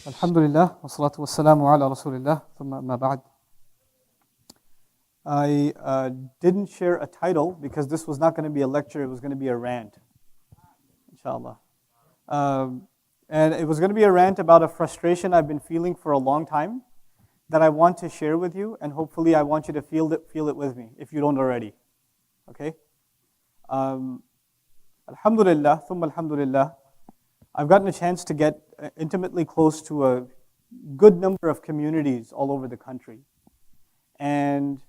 Alhamdulillah, wassalatu wassalamu ala rasulillah, thumma amma ba'd. I didn't share a title because this was not going to be a lecture, it was going to be a rant, inshallah. And it was going to be a rant about a frustration I've been feeling for a long time that I want to share with you, and hopefully I want you to feel it with me, if you don't already. Okay? Alhamdulillah, thumma alhamdulillah, I've gotten a chance to get intimately close to a good number of communities all over the country. And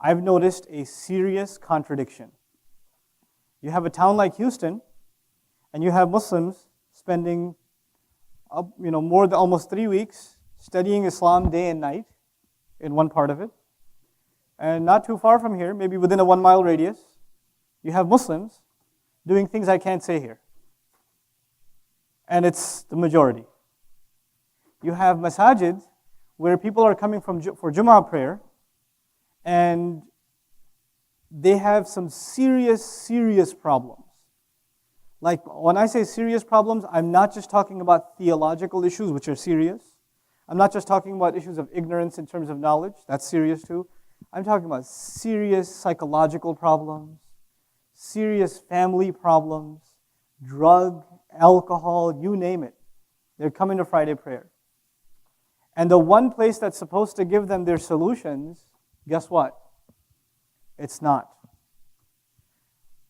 I've noticed a serious contradiction. You have a town like Houston, and you have Muslims spending more than almost 3 weeks studying Islam day and night in one part of it. And not too far from here, maybe within a 1 mile radius, you have Muslims doing things I can't say here. And it's the majority. You have masajid where people are coming for Jummah prayer, and they have some serious problems. Like, when I say serious problems, I'm not just talking about theological issues, which are serious. I'm not just talking about issues of ignorance in terms of knowledge. That's serious too. I'm talking about serious psychological problems, serious family problems, drug, alcohol, you name it. They're coming to Friday prayer. And the one place that's supposed to give them their solutions, guess what? It's not.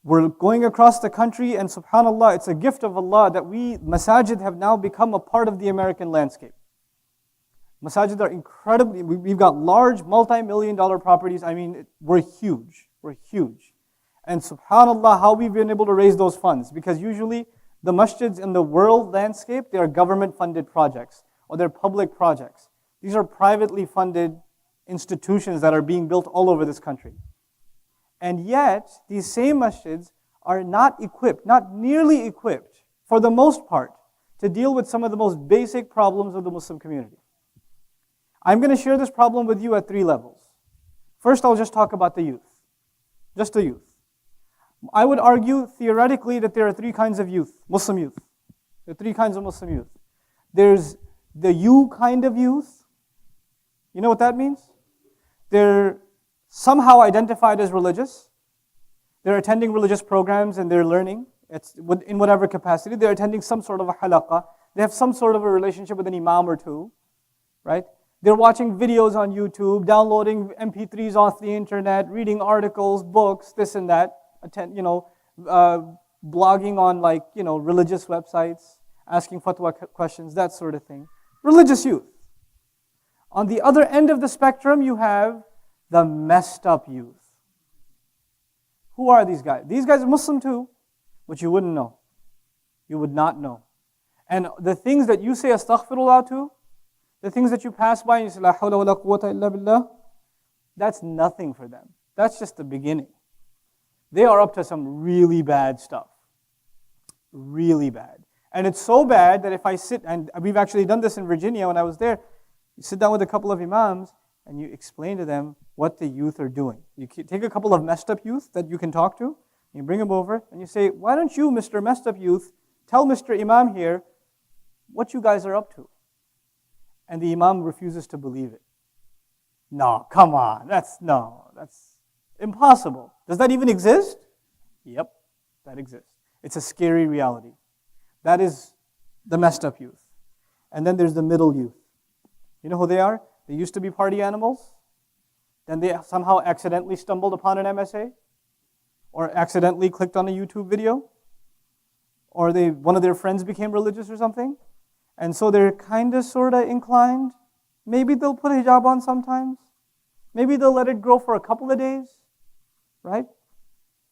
We're going across the country, and subhanAllah, it's a gift of Allah that masajid have now become a part of the American landscape. Masajid are incredibly, we've got large multi-million-dollar properties. I mean, we're huge. And subhanAllah, how we've been able to raise those funds. Because usually, the masjids in the world landscape, they are government-funded projects, or they're public projects. These are privately funded institutions that are being built all over this country. And yet, these same masjids are not nearly equipped, for the most part, to deal with some of the most basic problems of the Muslim community. I'm going to share this problem with you at 3 levels. First, I'll just talk about the youth. Just the youth. I would argue, theoretically, that there are 3 kinds of youth, Muslim youth. There are 3 kinds of Muslim youth. There's the you kind of youth. You know what that means? They're somehow identified as religious. They're attending religious programs and they're learning in whatever capacity. They're attending some sort of a halaqah. They have some sort of a relationship with an imam or two, right? They're watching videos on YouTube, downloading MP3s off the internet, reading articles, books, this and that. Blogging on religious websites, asking fatwa questions, that sort of thing. Religious youth. On the other end of the spectrum, you have the messed up youth. Who are these guys? These guys are Muslim too, but you wouldn't know. You would not know. And the things that you say astaghfirullah to, the things that you pass by and you say la hawla wa la quwwata illa billah, that's nothing for them. That's just the beginning. They are up to some really bad stuff. Really bad. And it's so bad that if I sit, and we've actually done this in Virginia when I was there, you sit down with a couple of imams and you explain to them what the youth are doing. You take a couple of messed up youth that you can talk to, you bring them over and you say, why don't you, Mr. Messed Up Youth, tell Mr. Imam here what you guys are up to? And the imam refuses to believe it. No, come on, that's impossible. Does that even exist? Yep, that exists. It's a scary reality. That is the messed up youth. And then there's the middle youth. You know who they are? They used to be party animals. Then they somehow accidentally stumbled upon an MSA, or accidentally clicked on a YouTube video, or one of their friends became religious or something. And so they're kind of, sort of inclined. Maybe they'll put a hijab on sometimes. Maybe they'll let it grow for a couple of days. Right?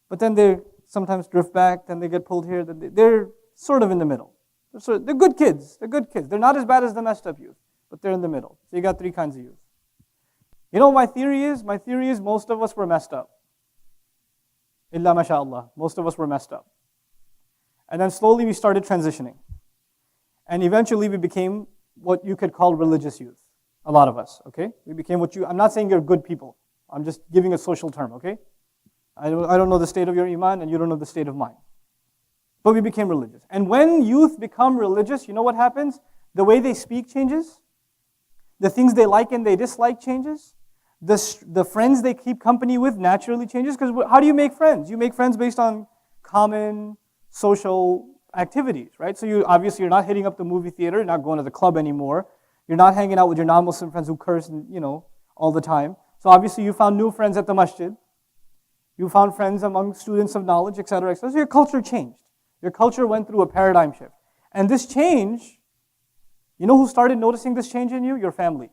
But then they sometimes drift back, then they get pulled here. They're sort of in the middle. They're good kids. They're not as bad as the messed up youth, but they're in the middle. So you got 3 kinds of youth. You know what my theory is? My theory is most of us were messed up. Illa masha'Allah. Most of us were messed up. And then slowly we started transitioning. And eventually we became what you could call religious youth. A lot of us, okay? We became I'm not saying you're good people. I'm just giving a social term, okay? I don't know the state of your iman and you don't know the state of mine. But we became religious. And when youth become religious, you know what happens? The way they speak changes. The things they like and they dislike changes. The friends they keep company with naturally changes. Because how do you make friends? You make friends based on common social activities, right? So obviously you're not hitting up the movie theater, you're not going to the club anymore. You're not hanging out with your non-Muslim friends who curse, all the time. So obviously you found new friends at the masjid. You found friends among students of knowledge, etc., etc. So your culture changed. Your culture went through a paradigm shift. And this change, you know who started noticing this change in you? Your family.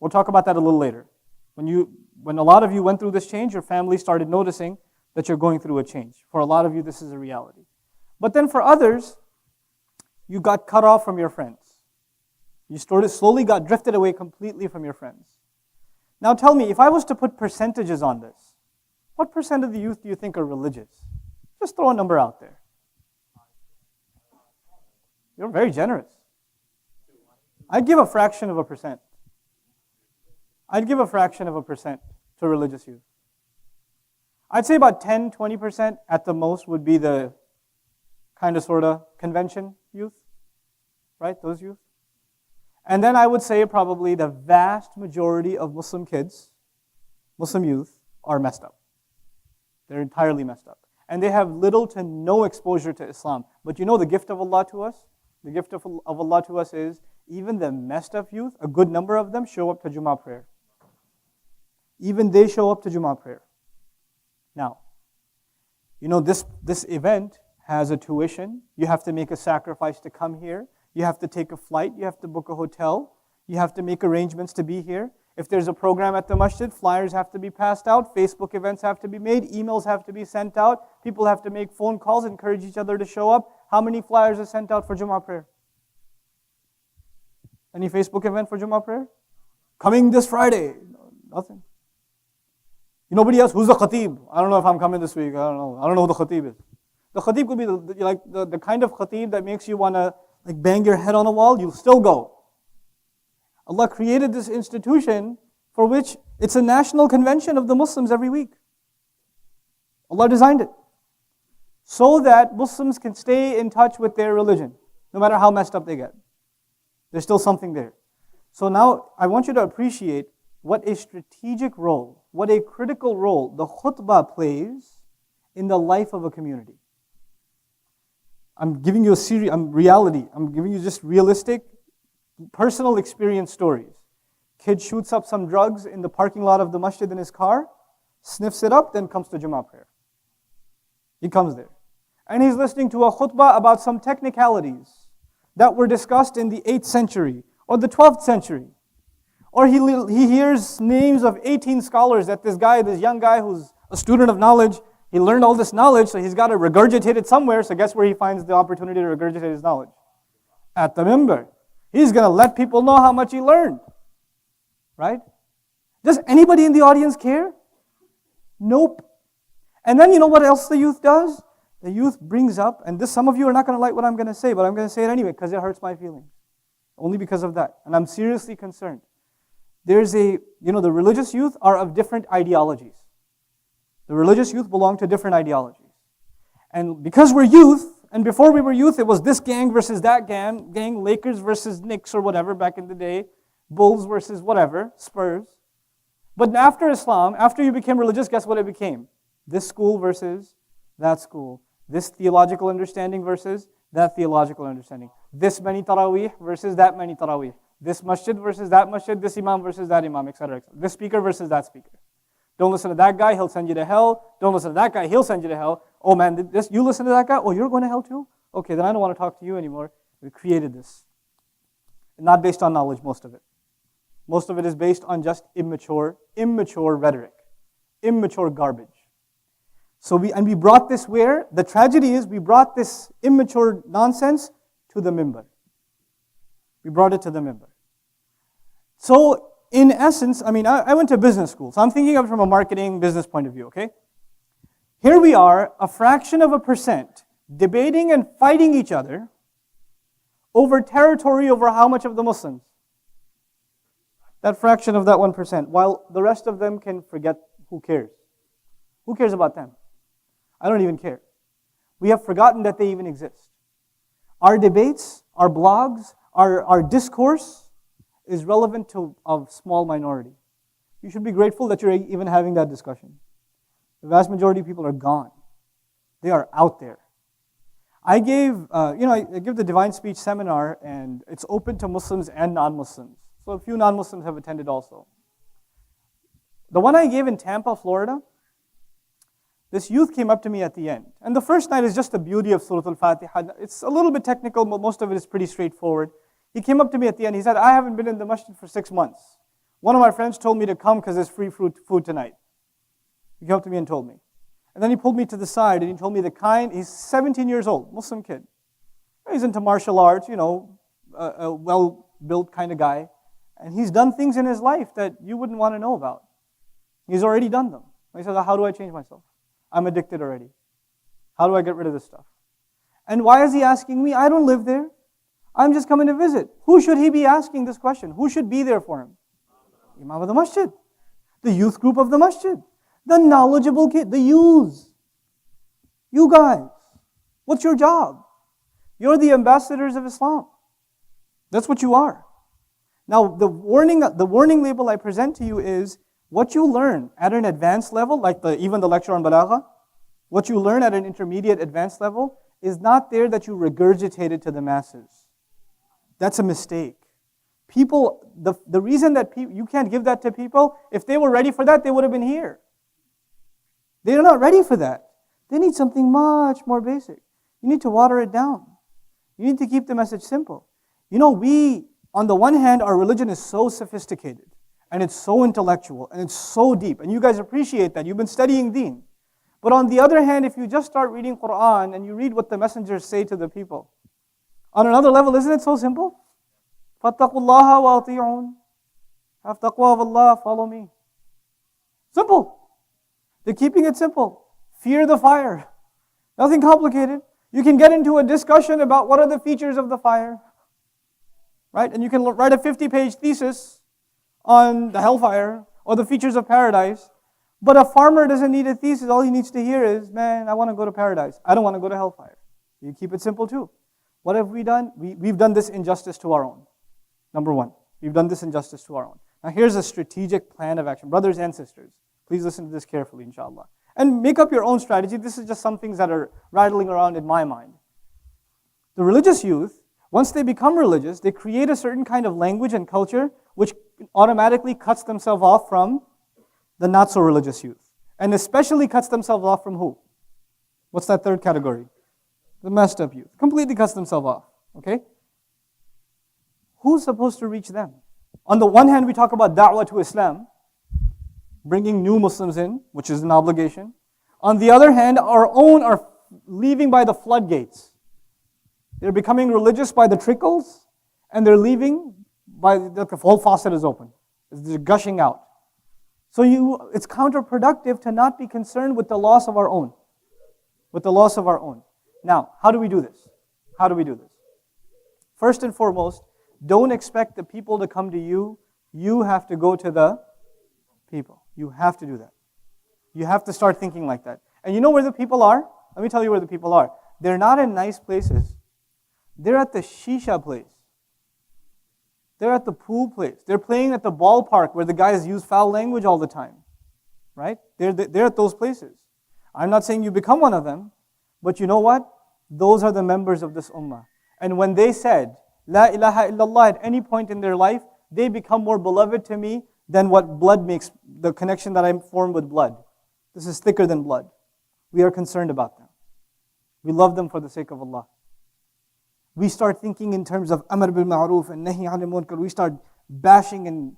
We'll talk about that a little later. When a lot of you went through this change, your family started noticing that you're going through a change. For a lot of you, this is a reality. But then for others, you got cut off from your friends. You slowly got drifted away completely from your friends. Now tell me, if I was to put percentages on this, what percent of the youth do you think are religious? Just throw a number out there. You're very generous. I'd give a fraction of a percent. I'd give a fraction of a percent to religious youth. I'd say about 10, 20% at the most would be the kind of sort of convention youth, right? Those youth. And then I would say probably the vast majority of Muslim kids, Muslim youth, are messed up. They're entirely messed up. And they have little to no exposure to Islam. But you know the gift of Allah to us? The gift of Allah to us is even the messed up youth, a good number of them show up to Jummah prayer. Even they show up to Jummah prayer. Now, this event has a tuition. You have to make a sacrifice to come here. You have to take a flight. You have to book a hotel. You have to make arrangements to be here. If there's a program at the masjid, flyers have to be passed out. Facebook events have to be made. Emails have to be sent out. People have to make phone calls, encourage each other to show up. How many flyers are sent out for Jummah prayer? Any Facebook event for Jummah prayer? Coming this Friday. No, nothing. Nobody else. Who's the khatib? I don't know if I'm coming this week. I don't know who the khatib is. The khatib could be the kind of khatib that makes you want to bang your head on a wall. You'll still go. Allah created this institution for which it's a national convention of the Muslims every week. Allah designed it so that Muslims can stay in touch with their religion, no matter how messed up they get. There's still something there. So now I want you to appreciate what a strategic role, what a critical role the khutbah plays in the life of a community. I'm giving you reality. I'm giving you just realistic, personal experience stories. Kid shoots up some drugs in the parking lot of the masjid in his car, sniffs it up, then comes to Jummah prayer. He comes there. And he's listening to a khutbah about some technicalities that were discussed in the 8th century or the 12th century. Or he hears names of 18 scholars that this young guy who's a student of knowledge, he learned all this knowledge, so he's got to regurgitate it somewhere. So guess where he finds the opportunity to regurgitate his knowledge? At the minbar. He's going to let people know how much he learned. Right? Does anybody in the audience care? Nope. And then you know what else the youth does? The youth brings up, and some of you are not going to like what I'm going to say, but I'm going to say it anyway because it hurts my feelings. Only because of that. And I'm seriously concerned. There's the religious youth are of different ideologies. The religious youth belong to different ideologies. And because we're youth, and before we were youth, it was this gang versus that gang, Lakers versus Knicks or whatever back in the day, Bulls versus whatever, Spurs. But after Islam, after you became religious, guess what it became? This school versus that school. This theological understanding versus that theological understanding. This many tarawih versus that many tarawih. This masjid versus that masjid, this imam versus that imam, etc., etc. This speaker versus that speaker. Don't listen to that guy, he'll send you to hell. Don't listen to that guy, he'll send you to hell. Oh man, you listen to that guy? Oh, you're going to hell too? Okay, then I don't want to talk to you anymore. We created this. Not based on knowledge, most of it. Most of it is based on just immature rhetoric, immature garbage. So we brought this where? The tragedy is we brought this immature nonsense to the minbar. We brought it to the minbar. So in essence, I went to business school, so I'm thinking of it from a marketing business point of view, okay? Here we are, a fraction of a percent, debating and fighting each other over territory over how much of the Muslims? That fraction of that 1%, while the rest of them can forget. Who cares? Who cares about them? I don't even care. We have forgotten that they even exist. Our debates, our blogs, Our discourse is relevant to a small minority. You should be grateful that you're even having that discussion. The vast majority of people are gone. They are out there. I give the Divine Speech seminar, and it's open to Muslims and non-Muslims. So a few non-Muslims have attended also. The one I gave in Tampa, Florida, this youth came up to me at the end. And the first night is just the beauty of Surah Al-Fatiha. It's a little bit technical, but most of it is pretty straightforward. He came up to me at the end. He said, I haven't been in the masjid for 6 months. One of my friends told me to come because there's free food tonight. He came up to me and told me. And then he pulled me to the side and he told me he's 17 years old, Muslim kid. He's into martial arts, a well-built kind of guy. And he's done things in his life that you wouldn't want to know about. He's already done them. He said, how do I change myself? I'm addicted already. How do I get rid of this stuff? And why is he asking me? I don't live there. I'm just coming to visit. Who should he be asking this question? Who should be there for him? Imam of the masjid. The youth group of the masjid. The knowledgeable kid. The youths. You guys. What's your job? You're the ambassadors of Islam. That's what you are. Now, the warning label I present to you is what you learn at an advanced level, like even the lecture on Balagha, what you learn at an intermediate advanced level is not there that you regurgitate it to the masses. That's a mistake. People, the reason that you can't give that to people, if they were ready for that, they would have been here. They're not ready for that. They need something much more basic. You need to water it down. You need to keep the message simple. On the one hand, our religion is so sophisticated, and it's so intellectual, and it's so deep, and you guys appreciate that. You've been studying deen. But on the other hand, if you just start reading Quran and you read what the messengers say to the people, on another level, isn't it so simple? فَاتَّقُوا اللَّهَ وَأَطِيعُونَ. Have taqwa of Allah, follow me. Simple. They're keeping it simple. Fear the fire. Nothing complicated. You can get into a discussion about what are the features of the fire. Right? And you can write a 50-page thesis on the hellfire or the features of paradise. But a farmer doesn't need a thesis. All he needs to hear is, man, I want to go to paradise. I don't want to go to hellfire. You keep it simple too. What have we done? We've done this injustice to our own. Number one, we've done this injustice to our own. Now here's a strategic plan of action. Brothers and sisters, please listen to this carefully, inshallah. And make up your own strategy. This is just some things that are rattling around in my mind. The religious youth, once they become religious, they create a certain kind of language and culture which automatically cuts themselves off from the not-so-religious youth. And especially cuts themselves off from who? What's that third category? The messed up youth. Completely cuts themselves off. Okay? Who's supposed to reach them? On the one hand, we talk about da'wah to Islam, bringing new Muslims in, which is an obligation. On the other hand, our own are leaving by the floodgates. They're becoming religious by the trickles, and they're leaving by the whole faucet is open. It's gushing out. So it's counterproductive to not be concerned with the loss of our own. With the loss of our own. Now, how do we do this? How do we do this? First and foremost, don't expect the people to come to you. You have to go to the people. You have to do that. You have to start thinking like that. And you know where the people are? Let me tell you where the people are. They're not in nice places. They're at the shisha place. They're at the pool place. They're playing at the ballpark where the guys use foul language all the time. Right? They're at those places. I'm not saying you become one of them, but you know what? Those are the members of this ummah. And when they said, La ilaha illallah at any point in their life, they become more beloved to me than what blood makes, the connection that I form with blood. This is thicker than blood. We are concerned about them. We love them for the sake of Allah. We start thinking in terms of amr bil ma'ruf and nahi anil munkar. We start bashing and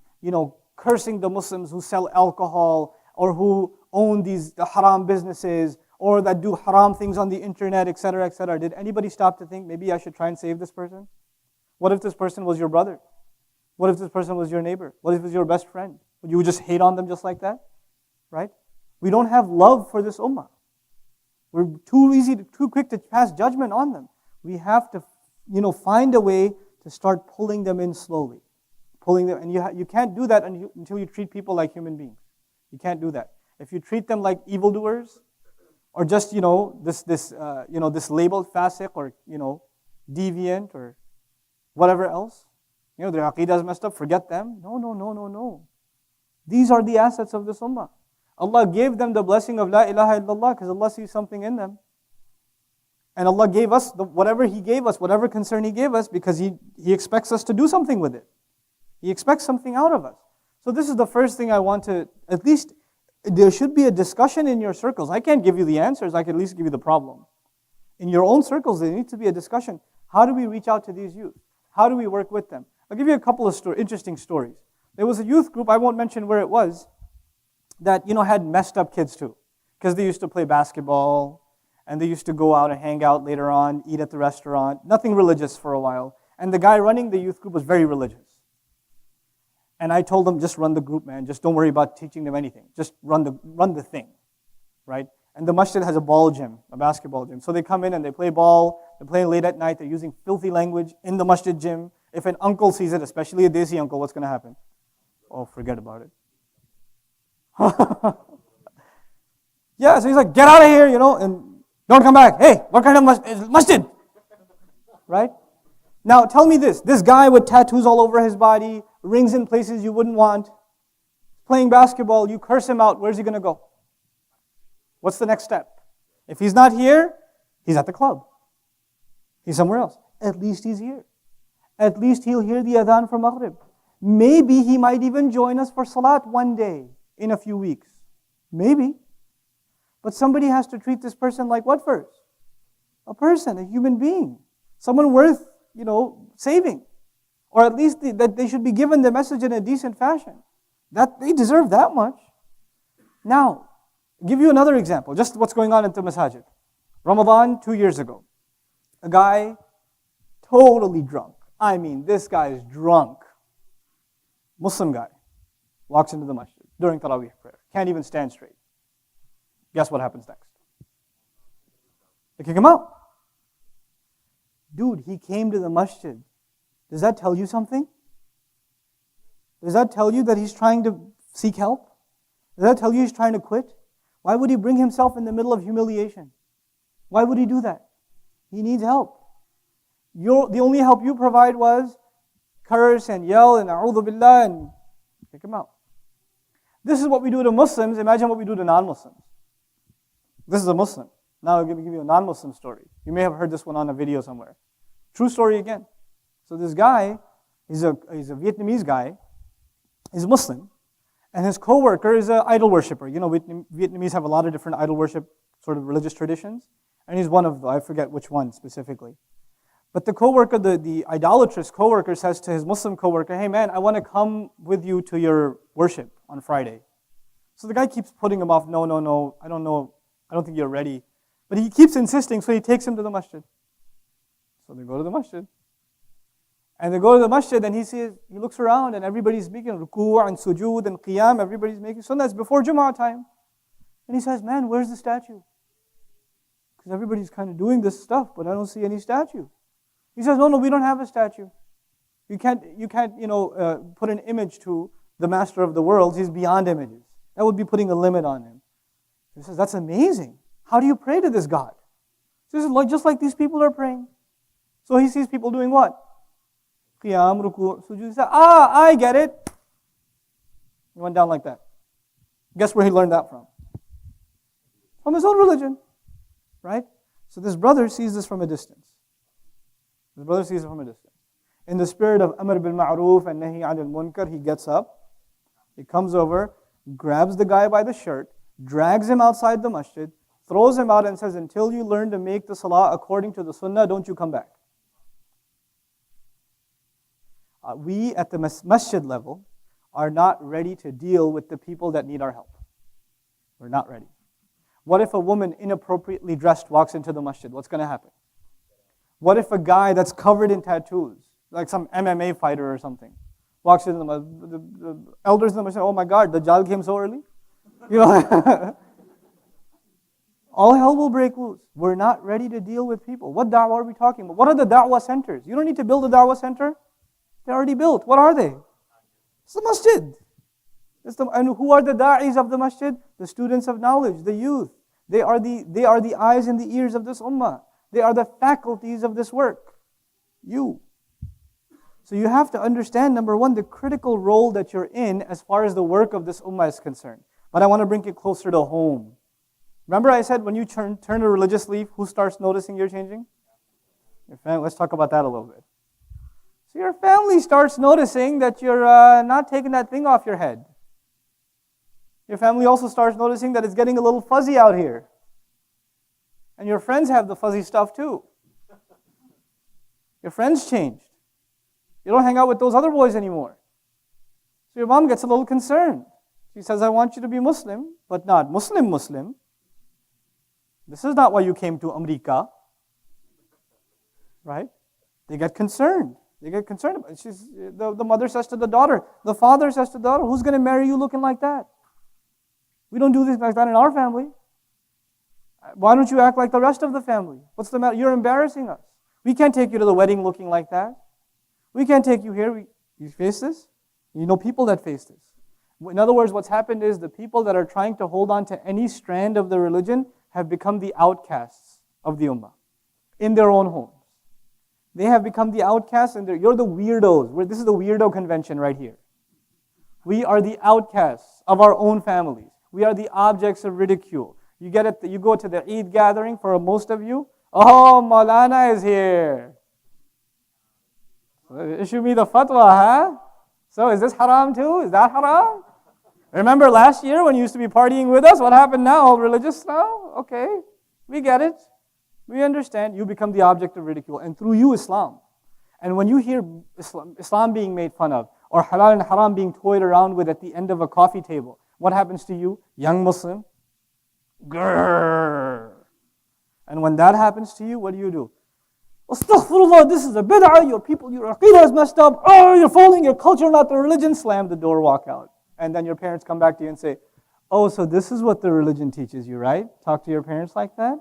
cursing the Muslims who sell alcohol or who own these haram businesses or that do haram things on the internet, etc., etc. Did anybody stop to think, maybe I should try and save this person? What if this person was your brother? What if this person was your neighbor? What if it was your best friend? Would you just hate on them just like that? Right? We don't have love for this ummah. We're too quick to pass judgment on them. We have to, find a way to start pulling them in slowly. Pulling them, and you can't do that until you treat people like human beings. You can't do that. If you treat them like evildoers, or just this labeled fasiq or deviant or whatever else. Their aqidah is messed up, forget them. No, no, no, no, no. These are the assets of this ummah. Allah gave them the blessing of La ilaha illallah because Allah sees something in them. And Allah gave us whatever He gave us, whatever concern He gave us, because He expects us to do something with it. He expects something out of us. So this is the first thing I want to, at least there should be a discussion in your circles. I can't give you the answers, I can at least give you the problem. In your own circles, there needs to be a discussion. How do we reach out to these youth? How do we work with them? I'll give you a couple of interesting stories. There was a youth group, I won't mention where it was, that had messed up kids too. Because they used to play basketball, and they used to go out and hang out later on, eat at the restaurant, nothing religious for a while. And the guy running the youth group was very religious. And I told them, just run the group, man. Just don't worry about teaching them anything. Just run the thing, right? And the masjid has a ball gym, a basketball gym. So they come in and they play ball, they're playing late at night, they're using filthy language in the masjid gym. If an uncle sees it, especially a desi uncle, what's going to happen? Oh, forget about it. Yeah, so he's like, get out of here, and don't come back. Hey, what kind of masjid? Right? Now, tell me this guy with tattoos all over his body, rings in places you wouldn't want, playing basketball, you curse him out, where's he going to go? What's the next step? If he's not here, he's at the club. He's somewhere else. At least he's here. At least he'll hear the adhan for Maghrib. Maybe he might even join us for Salat one day in a few weeks. Maybe. But somebody has to treat this person like what first? A person, a human being. Someone worth, saving. Or at least that they should be given the message in a decent fashion. That they deserve that much. Now, I'll give you another example, just what's going on at the masajid. Ramadan 2 years ago. A guy, totally drunk. I mean, this guy is drunk. Muslim guy, walks into the masjid during Taraweeh prayer. Can't even stand straight. Guess what happens next? They kick him out. Dude, he came to the masjid. Does that tell you something? Does that tell you that he's trying to seek help? Does that tell you he's trying to quit? Why would he bring himself in the middle of humiliation? Why would he do that? He needs help. The only help you provide was curse and yell and a'udhu billah and kick him out. This is what we do to Muslims. Imagine what we do to non-Muslims. This is a Muslim. Now I'll give you a non-Muslim story. You may have heard this one on a video somewhere. True story again. So this guy, he's a Vietnamese guy. He's Muslim. And his co-worker is an idol worshiper. Vietnamese have a lot of different idol worship sort of religious traditions. And he's one of them. I forget which one specifically. But the co-worker, the idolatrous co-worker says to his Muslim co-worker, hey man, I want to come with you to your worship on Friday. So the guy keeps putting him off, no, I don't know, I don't think you're ready. But he keeps insisting, so he takes him to the masjid. So they go to the masjid. And they go to the masjid and he looks around and everybody's making ruku' and sujood and qiyam, everybody's making sunnah. It's before Jumu'ah time. And he says, man, where's the statue? Because everybody's kind of doing this stuff, but I don't see any statue. He says, no, we don't have a statue. You can't, put an image to the master of the world. He's beyond images. That would be putting a limit on him. He says, that's amazing. How do you pray to this God? This is just like these people are praying. So he sees people doing what? Qiyam, ruku', sujood. He says, I get it. He went down like that. Guess where he learned that from? From his own religion. Right? So this brother sees this from a distance. His brother sees it from a distance. In the spirit of Amr bil Ma'ruf and Nahi Anil Munkar, he gets up, he comes over, grabs the guy by the shirt, drags him outside the masjid, throws him out and says, until you learn to make the salah according to the sunnah, don't you come back. We at the masjid level are not ready to deal with the people that need our help. We're not ready. What if a woman inappropriately dressed walks into the masjid? What's going to happen? What if a guy that's covered in tattoos, like some MMA fighter or something, walks into the elders in the masjid, oh my God, Dajjal came so early? All hell will break loose. We're not ready to deal with people. What da'wah are we talking about? What are the da'wah centers? You don't need to build a da'wah center. They're already built. What are they? It's the masjid. And who are the da'is of the masjid? The students of knowledge, the youth. They are the eyes and the ears of this ummah. They are the faculties of this work. You. So you have to understand, number one, the critical role that you're in as far as the work of this ummah is concerned. But I want to bring it closer to home. Remember I said when you turn a religious leaf, who starts noticing you're changing? Your family. Let's talk about that a little bit. So your family starts noticing that you're not taking that thing off your head. Your family also starts noticing that it's getting a little fuzzy out here. And your friends have the fuzzy stuff too. Your friends changed. You don't hang out with those other boys anymore. So your mom gets a little concerned. She says, I want you to be Muslim, but not Muslim. This is not why you came to America. Right? They get concerned. They get concerned about it. The mother says to the daughter, the father says to the daughter, who's going to marry you looking like that? We don't do this like that in our family. Why don't you act like the rest of the family? What's the matter? You're embarrassing us. We can't take you to the wedding looking like that. We can't take you here. You face this? You know people that face this. In other words, what's happened is the people that are trying to hold on to any strand of the religion have become the outcasts of the ummah in their own homes. They have become the outcasts, and you're the weirdos. This is the weirdo convention right here. We are the outcasts of our own families. We are the objects of ridicule. You go to the Eid gathering for most of you. Oh, Maulana is here. Issue me the fatwa, huh? So is this haram too? Is that haram? Remember last year when you used to be partying with us? What happened now? All religious now? Okay, we get it. We understand. You become the object of ridicule. And through you, Islam. And when you hear Islam being made fun of, or halal and haram being toyed around with at the end of a coffee table, what happens to you? Young Muslim? Grrr. And when that happens to you, what do? Astaghfirullah, this is a bid'ah, your aqidah is messed up, oh, you're following your culture, not the religion, slam the door, walk out. And then your parents come back to you and say, oh, so this is what the religion teaches you, right? Talk to your parents like that?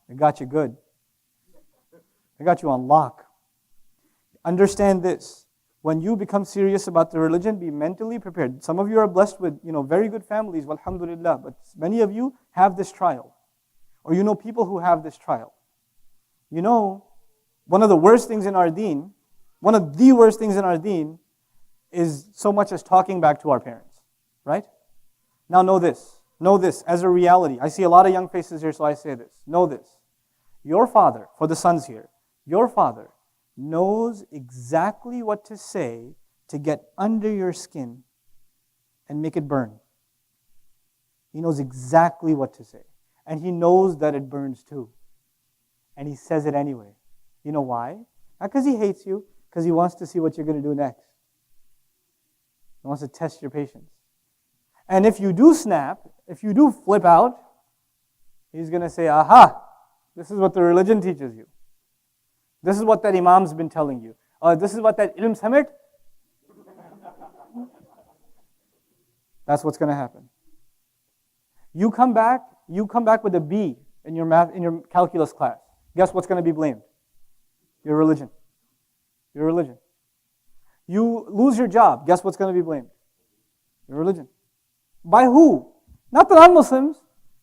They got you good. They got you on lock. Understand this. When you become serious about the religion, be mentally prepared. Some of you are blessed with, very good families, walhamdulillah, but many of you have this trial. Or you know people who have this trial. One of the worst things in our deen, is so much as talking back to our parents, right? Now know this as a reality. I see a lot of young faces here, so I say this. Know this. Your father, for the sons here, your father knows exactly what to say to get under your skin and make it burn. He knows exactly what to say. And he knows that it burns too. And he says it anyway. You know why? Not because he hates you, because he wants to see what you're going to do next. He wants to test your patience. And if you do snap, if you do flip out, he's going to say, aha, this is what the religion teaches you. This is what that imam's been telling you. This is what that ilm samit. That's what's going to happen. You come back with a B in your calculus class. Guess what's going to be blamed? Your religion. Your religion. You lose your job. Guess what's going to be blamed? Your religion. By who? Not the non-Muslims.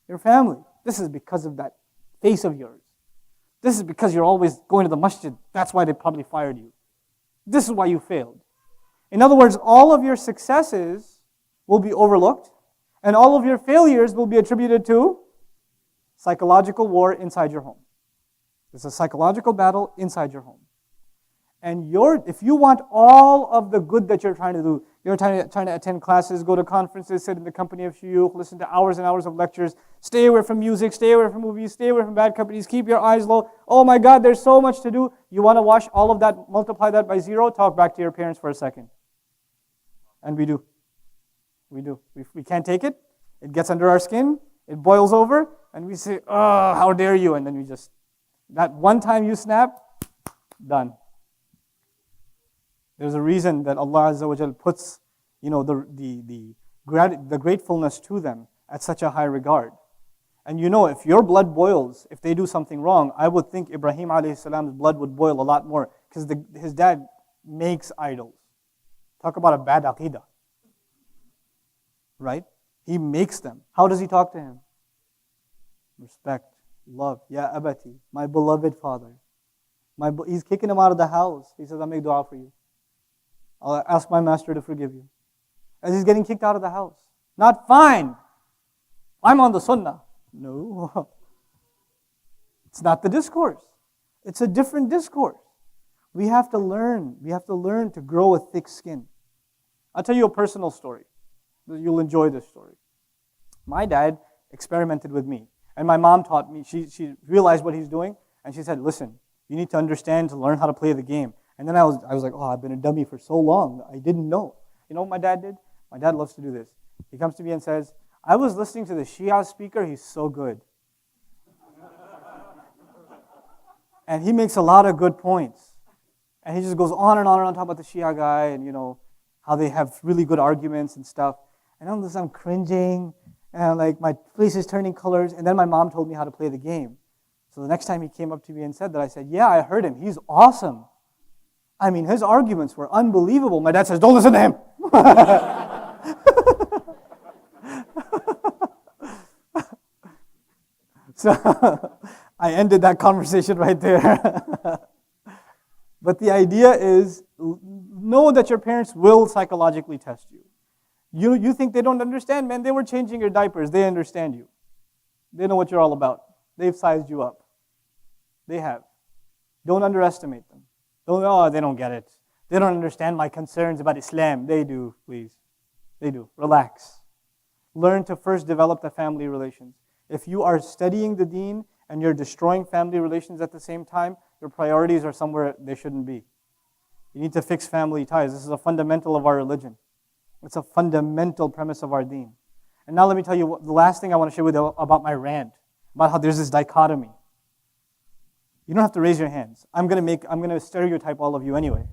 Your family. This is because of that face of yours. This is because you're always going to the masjid. That's why they probably fired you. This is why you failed. In other words, all of your successes will be overlooked, and all of your failures will be attributed to psychological war inside your home. It's a psychological battle inside your home. And if you want all of the good that you're trying to do, you're trying to attend classes, go to conferences, sit in the company of shuyukh, listen to hours and hours of lectures, stay away from music, stay away from movies, stay away from bad companies, keep your eyes low. Oh my God, there's so much to do. You want to wash all of that, multiply that by 0, talk back to your parents for a second. And we do. We do. We can't take it. It gets under our skin. It boils over. And we say, oh, how dare you? And then we just, that one time you snap, done. There's a reason that Allah Azza wa Jal puts, the gratefulness to them at such a high regard. And if your blood boils, if they do something wrong, I would think Ibrahim alayhi salam's blood would boil a lot more because his dad makes idols. Talk about a bad aqidah. Right? He makes them. How does he talk to him? Respect, love. Ya abati, my beloved father. He's kicking him out of the house. He says, I'll make dua for you. I'll ask my master to forgive you. As he's getting kicked out of the house. Not fine. I'm on the sunnah. No. It's not the discourse. It's a different discourse. We have to learn. We have to learn to grow a thick skin. I'll tell you a personal story. You'll enjoy this story. My dad experimented with me. And my mom taught me. She realized what he's doing. And she said, listen, you need to understand to learn how to play the game. And then I was like, oh, I've been a dummy for so long. I didn't know. You know what my dad did? My dad loves to do this. He comes to me and says, I was listening to the Shia speaker. He's so good. And he makes a lot of good points. And he just goes on and on and on talking about the Shia guy and, how they have really good arguments and stuff. And I'm cringing, and like my face is turning colors. And then my mom told me how to play the game. So the next time he came up to me and said that, I said, yeah, I heard him. He's awesome. I mean, his arguments were unbelievable. My dad says, don't listen to him. So I ended that conversation right there. But the idea is, know that your parents will psychologically test you. You think they don't understand? Man, they were changing your diapers. They understand you. They know what you're all about. They've sized you up. They have. Don't underestimate them. They don't get it. They don't understand my concerns about Islam. They do, please. They do. Relax. Learn to first develop the family relations. If you are studying the deen and you're destroying family relations at the same time, your priorities are somewhere they shouldn't be. You need to fix family ties. This is a fundamental of our religion. It's a fundamental premise of our deen. And now let me tell you the last thing I want to share with you about my rant, about how there's this dichotomy. You don't have to raise your hands. I'm going to stereotype all of you anyway.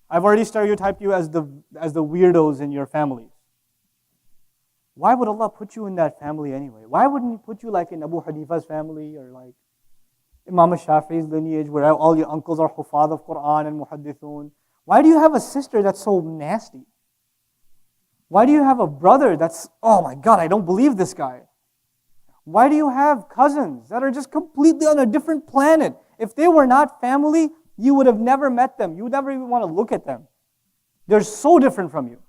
I've already stereotyped you as the weirdos in your families. Why would Allah put you in that family anyway? Why wouldn't He put you like in Abu Hanifa's family or like Imam Shafi'i's lineage where all your uncles are hufad of Quran and muhaddithun? Why do you have a sister that's so nasty? Why do you have a brother that's, oh my God, I don't believe this guy? Why do you have cousins that are just completely on a different planet? If they were not family, you would have never met them. You would never even want to look at them. They're so different from you.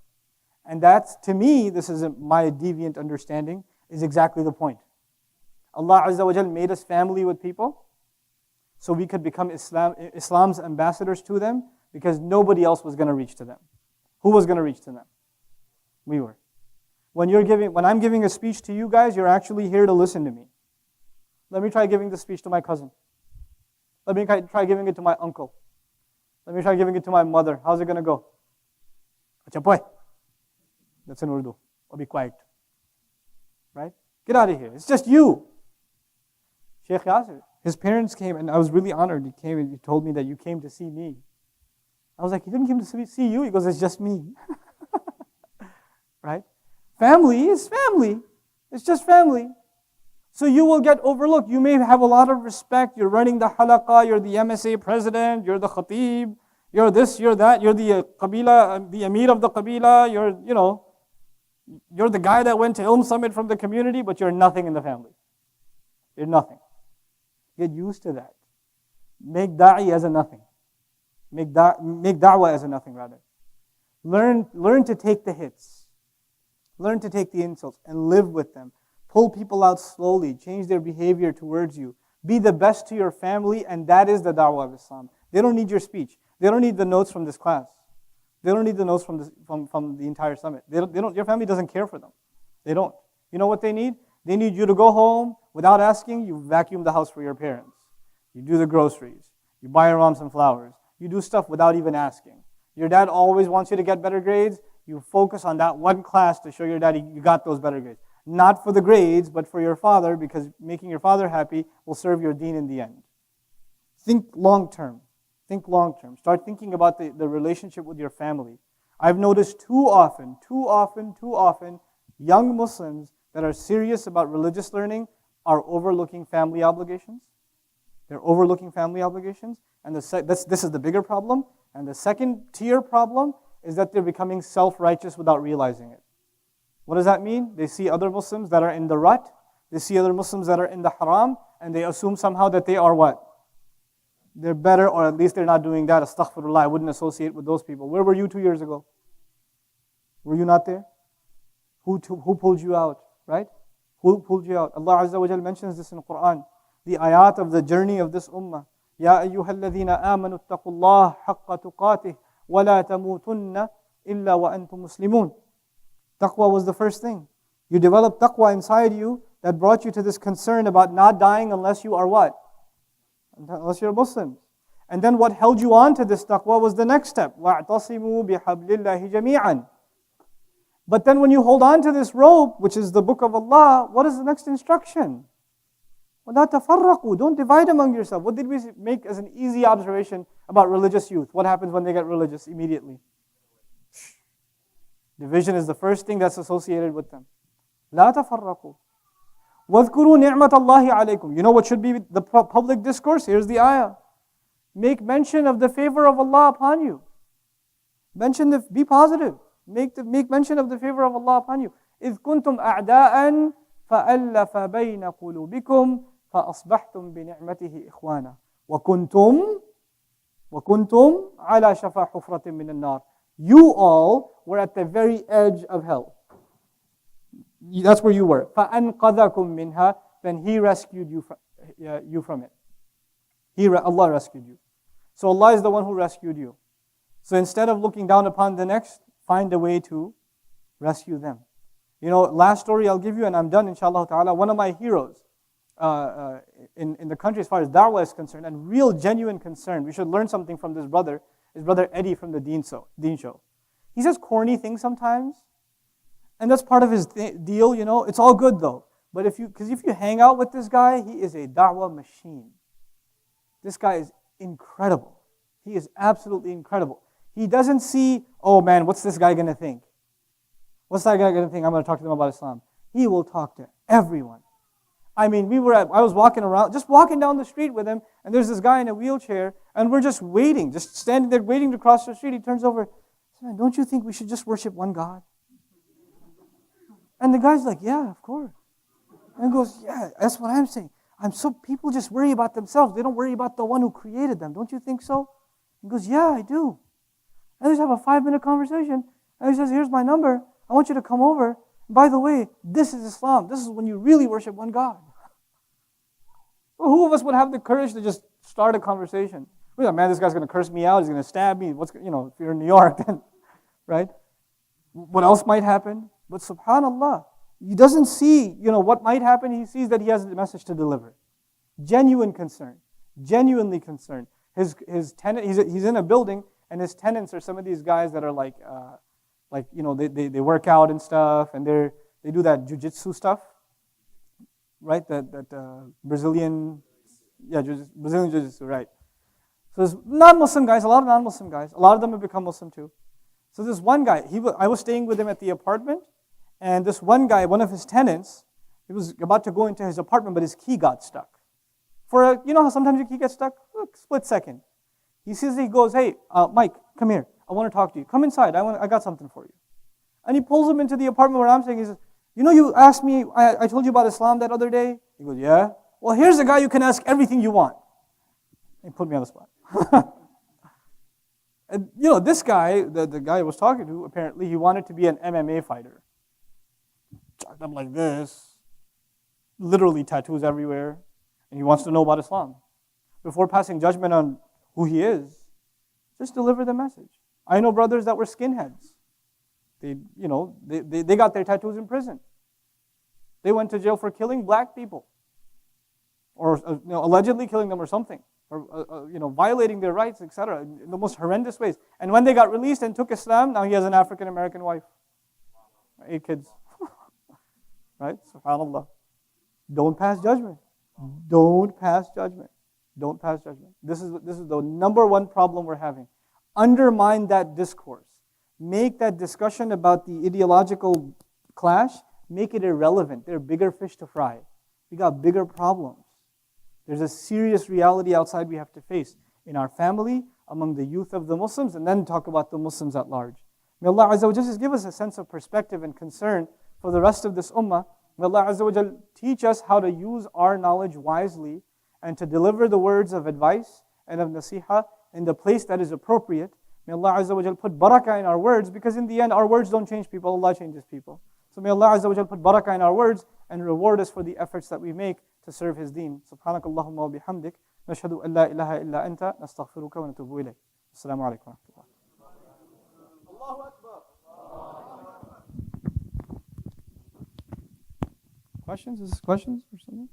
And that's, to me, this is my deviant understanding, is exactly the point. Allah Azza wa Jal made us family with people so we could become Islam's ambassadors to them because nobody else was going to reach to them. Who was going to reach to them? We were. When I'm giving a speech to you guys, you're actually here to listen to me. Let me try giving the speech to my cousin. Let me try giving it to my uncle. Let me try giving it to my mother. How's it going to go? Acha boy. That's in Urdu. Or be quiet. Right? Get out of here. It's just you. Sheikh Yasir, his parents came, and I was really honored. He came and he told me that you came to see me. I was like, he didn't come to see you. He goes, it's just me. Right? Family is family. It's just family. So you will get overlooked. You may have a lot of respect. You're running the halaqah. You're the MSA president. You're the khatib. You're this, you're that. You're the qabila, the amir of the qabila. You're the guy that went to Ilm Summit from the community, but you're nothing in the family. You're nothing. Get used to that. Make da'i as a nothing. Make da'wah as a nothing, rather. Learn to take the hits. Learn to take the insults and live with them. Pull people out slowly. Change their behavior towards you. Be the best to your family, and that is the da'wah of Islam. They don't need your speech. They don't need the notes from this class. They don't need the notes from the entire summit. Your family doesn't care for them. They don't. You know what they need? They need you to go home without asking. You vacuum the house for your parents. You do the groceries. You buy your mom some flowers. You do stuff without even asking. Your dad always wants you to get better grades. You focus on that one class to show your daddy you got those better grades. Not for the grades, but for your father, because making your father happy will serve your deen in the end. Think long term. Think long term. Start thinking about the relationship with your family. I've noticed too often, young Muslims that are serious about religious learning are overlooking family obligations. They're overlooking family obligations. And this is the bigger problem. And the second tier problem is that they're becoming self-righteous without realizing it. What does that mean? They see other Muslims that are in the rut. They see other Muslims that are in the haram. And they assume somehow that they are what? They're better, or at least they're not doing that. Astaghfirullah, I wouldn't associate with those people. Where were you 2 years ago? Were you not there? Who pulled you out, right? Who pulled you out? Allah Azza wa Jal mentions this in the Quran. The ayat of the journey of this ummah. يَا أَيُّهَا الَّذِينَ آمَنُوا اتَّقُوا اللَّهَ حَقَّ تُقَاتِهِ وَلَا تَمُوتُنَّ إِلَّا وَأَنْتُمْ مُسْلِمُونَ. Taqwa was the first thing. You developed taqwa inside you that brought you to this concern about not dying unless you are what? Unless you're Muslims. And then what held you on to this taqwa was the next step. وَاعْتَصِمُوا بِحَبْلِ اللَّهِ جَمِيعًا. But then when you hold on to this rope, which is the book of Allah, what is the next instruction? وَلَا تَفَرَّقُوا. Don't divide among yourself. What did we make as an easy observation about religious youth? What happens when they get religious immediately? Division is the first thing that's associated with them. لَا تَفَرَّقُوا. وَاذْكُرُوا نِعْمَةَ اللَّهِ عَلَيْكُمْ. You know what should be the public discourse? Here's the ayah. Make mention of the favor of Allah upon you. Be positive. Make mention of the favor of Allah upon you. إِذْ كُنْتُمْ أَعْدَاءً فَأَلَّفَ بَيْنَ قُلُوبِكُمْ فَأَصْبَحْتُمْ بِنِعْمَتِهِ إِخْوَانًا وَكُنْتُمْ عَلَى شَفَا حُفْرَةٍ مِّنَ النَّارِ. You all were at the very edge of hell. That's where you were. فَأَنْقَذَكُمْ مِنْهَا. Then He rescued you from it. Allah rescued you. So Allah is the one who rescued you. So instead of looking down upon the next, find a way to rescue them. You know, last story I'll give you, and I'm done, inshallah ta'ala. One of my heroes in the country as far as da'wah is concerned, and real genuine concern. We should learn something from this brother, his brother Eddie from the Deen Show. He says corny things sometimes, and that's part of his deal, you know. It's all good though. But if you hang out with this guy, he is a da'wah machine. This guy is incredible. He is absolutely incredible. He doesn't see, oh man, what's this guy going to think? What's that guy going to think? I'm going to talk to them about Islam. He will talk to everyone. I mean, I was walking down the street with him, and there's this guy in a wheelchair, and we're just waiting, just standing there waiting to cross the street. He turns over, says, don't you think we should just worship one God? And the guy's like, yeah, of course. And he goes, yeah, that's what I'm saying. People just worry about themselves. They don't worry about the one who created them. Don't you think so? He goes, yeah, I do. And they just have a 5-minute conversation. And he says, here's my number. I want you to come over. By the way, this is Islam. This is when you really worship one God. Well, who of us would have the courage to just start a conversation? We're like, man, this guy's going to curse me out. He's going to stab me. If you're in New York, then, right? What else might happen? But subhanAllah, he doesn't see, what might happen. He sees that he has a message to deliver. Genuine concern. Genuinely concerned. His tenant, he's in a building, and his tenants are some of these guys that are they work out and stuff, and they do that jiu-jitsu stuff, right? That Brazilian jiu-jitsu, right? So there's non-Muslim guys, a lot of non-Muslim guys. A lot of them have become Muslim too. So this one guy, I was staying with him at the apartment, and this one guy, one of his tenants, he was about to go into his apartment, but his key got stuck. You know how sometimes your key gets stuck? A split second. He goes, hey, Mike, come here. I want to talk to you. Come inside. I got something for you. And he pulls him into the apartment where I'm staying. He says, you asked me, I told you about Islam that other day? He goes, yeah. Well, here's a guy you can ask everything you want. He put me on the spot. And this guy, the guy I was talking to, apparently he wanted to be an MMA fighter. Chopped up like this. Literally tattoos everywhere. And he wants to know about Islam. Before passing judgment on who he is, just deliver the message. I know brothers that were skinheads. They got their tattoos in prison. They went to jail for killing black people, or allegedly killing them or something, or violating their rights, etc. in the most horrendous ways. And when they got released and took Islam, now he has an African American wife, 8 kids. Right? SubhanAllah. Don't pass judgment. Don't pass judgment. Don't pass judgment. This is the number one problem we're having. Undermine that discourse. Make that discussion about the ideological clash, make it irrelevant. There are bigger fish to fry. We got bigger problems. There's a serious reality outside we have to face in our family, among the youth of the Muslims, and then talk about the Muslims at large. May Allah Azza wa Jalla just give us a sense of perspective and concern for the rest of this ummah. May Allah Azza wa Jalla teach us how to use our knowledge wisely and to deliver the words of advice and of nasiha in the place that is appropriate. May Allah Azza wa Jal put barakah in our words, because in the end our words don't change people, Allah changes people. So may Allah Azza wa Jal put barakah in our words and reward us for the efforts that we make to serve His deen. Subhanakallahumma wa bihamdik. Nashhadu an la ilaha illa anta. Nastaghfiruka wa natubu ilayk. Assalamu alaikum wa rahmatullah. Allahu Akbar. Questions? Is this questions or something?